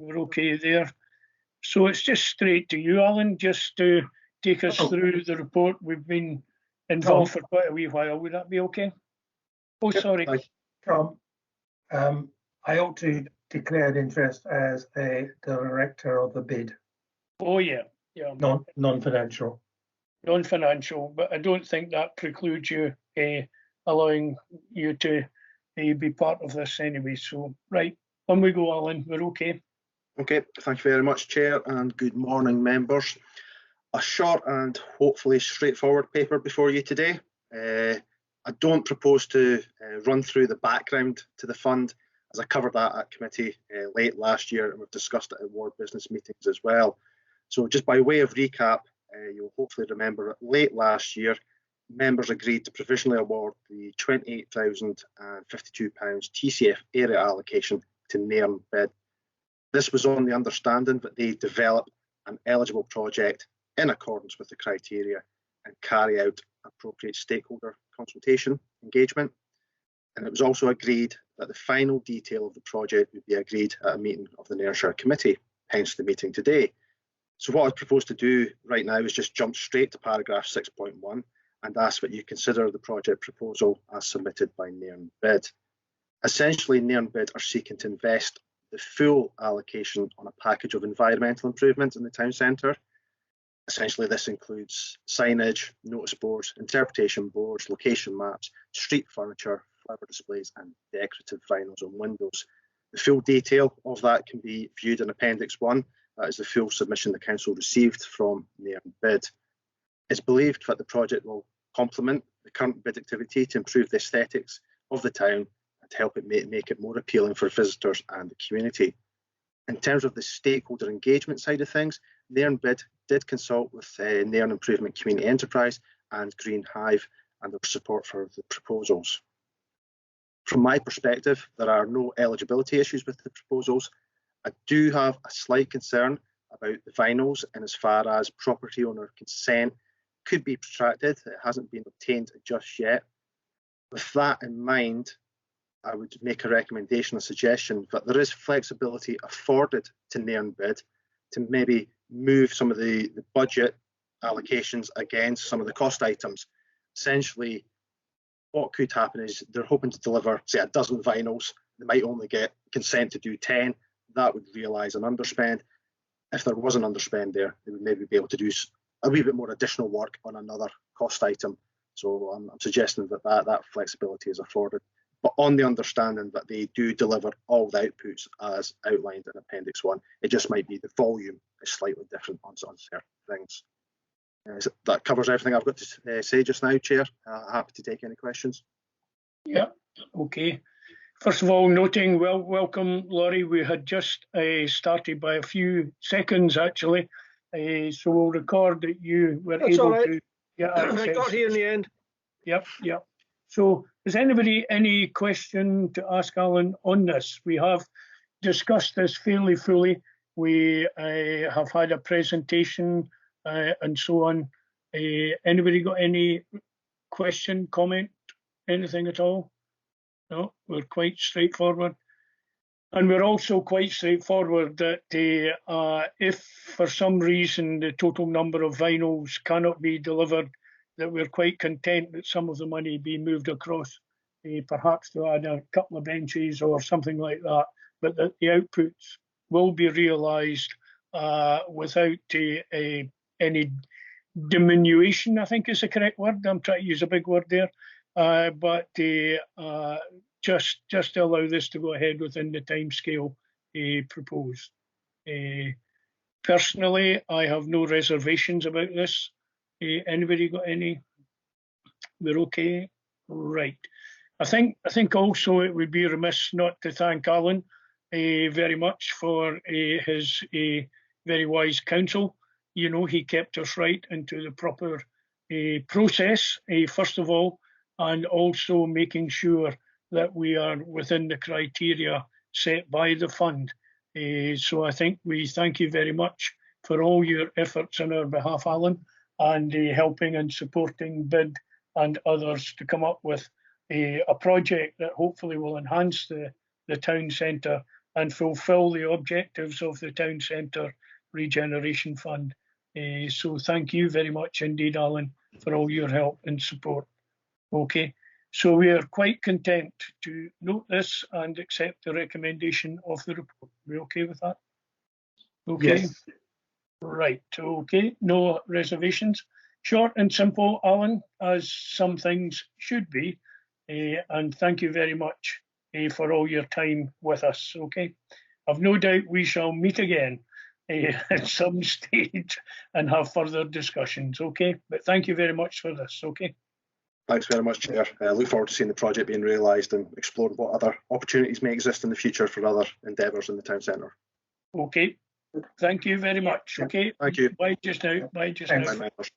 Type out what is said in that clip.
We're okay there. So it's just straight to you, Alan, just to take us through the report. We've been involved for quite a wee while. Would that be okay? Oh, sorry. Tom, I ought to declare an interest as a director of the bid. Oh, yeah. Non-financial. Non-financial, but I don't think that precludes you allowing you to be part of this anyway. So, right, on we go, Alan. We're okay. Okay, thank you very much, Chair, and good morning, members. A short and hopefully straightforward paper before you today. I don't propose to run through the background to the fund, as I covered that at committee late last year, and we've discussed it at ward business meetings as well. So just by way of recap, you'll hopefully remember that late last year, members agreed to provisionally award the £28,052 TCF area allocation to Nairnshire. This was on the understanding that they develop an eligible project in accordance with the criteria and carry out appropriate stakeholder consultation engagement. And it was also agreed that the final detail of the project would be agreed at a meeting of the Nairnshire Committee, hence the meeting today. So what I propose to do right now is just jump straight to paragraph 6.1 and ask that you consider the project proposal as submitted by Nairnshire. Essentially, Nairnshire are seeking to invest the full allocation on a package of environmental improvements in the town centre. Essentially, this includes signage, notice boards, interpretation boards, location maps, street furniture, flower displays and decorative vinyls on windows. The full detail of that can be viewed in Appendix 1. That is the full submission the Council received from Nairnshire. It's believed that the project will complement the current bid activity to improve the aesthetics of the town and to help it make it more appealing for visitors and the community. In terms of the stakeholder engagement side of things, Nairnshire did consult with Nairn Improvement Community Enterprise and Green Hive and their support for the proposals. From my perspective, there are no eligibility issues with the proposals. I do have a slight concern about the vinyls, and as far as property owner consent could be protracted, it hasn't been obtained just yet. With that in mind, I would make a recommendation, a suggestion that there is flexibility afforded to Nairnshire to maybe move some of the budget allocations against some of the cost items. Essentially, what could happen is they're hoping to deliver, say, a dozen vinyls. They might only get consent to do 10. That would realise an underspend. If there was an underspend there, they would maybe be able to do a wee bit more additional work on another cost item. So I'm suggesting that flexibility is afforded, but on the understanding that they do deliver all the outputs as outlined in Appendix 1. It just might be the volume is slightly different on certain things. That covers everything I've got to say just now, Chair. Happy to take any questions. Yeah, okay. First of all, noting, welcome, Laurie. We had just started by a few seconds, actually. So we'll record that you were able to get access. I got here in the end. Yep. So is anybody any question to ask Alan on this? We have discussed this fairly fully. We have had a presentation and so on. Anybody got any question, comment, anything at all? No, we're quite straightforward. And we're also quite straightforward that if for some reason the total number of vinyls cannot be delivered, that we're quite content that some of the money be moved across, perhaps to add a couple of benches or something like that, but that the outputs will be realised without any diminution, I think is the correct word. I'm trying to use a big word there. But just to allow this to go ahead within the timescale proposed. Personally, I have no reservations about this. Anybody got any? We're okay, right? I think also it would be remiss not to thank Alan very much for his very wise counsel. You know, he kept us right into the proper process, first of all, and also making sure that we are within the criteria set by the fund. So I think we thank you very much for all your efforts on our behalf, Alan, and helping and supporting BID and others to come up with a project that hopefully will enhance the town centre and fulfil the objectives of the Town Centre Regeneration Fund. So thank you very much indeed, Alan, for all your help and support. Okay, so we are quite content to note this and accept the recommendation of the report. We okay with that? Okay. Yes. Right, okay, no reservations. Short and simple, Alan, as some things should be. And thank you very much for all your time with us, okay? I've no doubt we shall meet again at some stage and have further discussions, okay? But thank you very much for this, okay? Thanks very much, Chair. I look forward to seeing the project being realised and exploring what other opportunities may exist in the future for other endeavours in the town centre. Okay, thank you very much, okay? Thank you. Bye just now, bye just Thanks. now. Bye, members.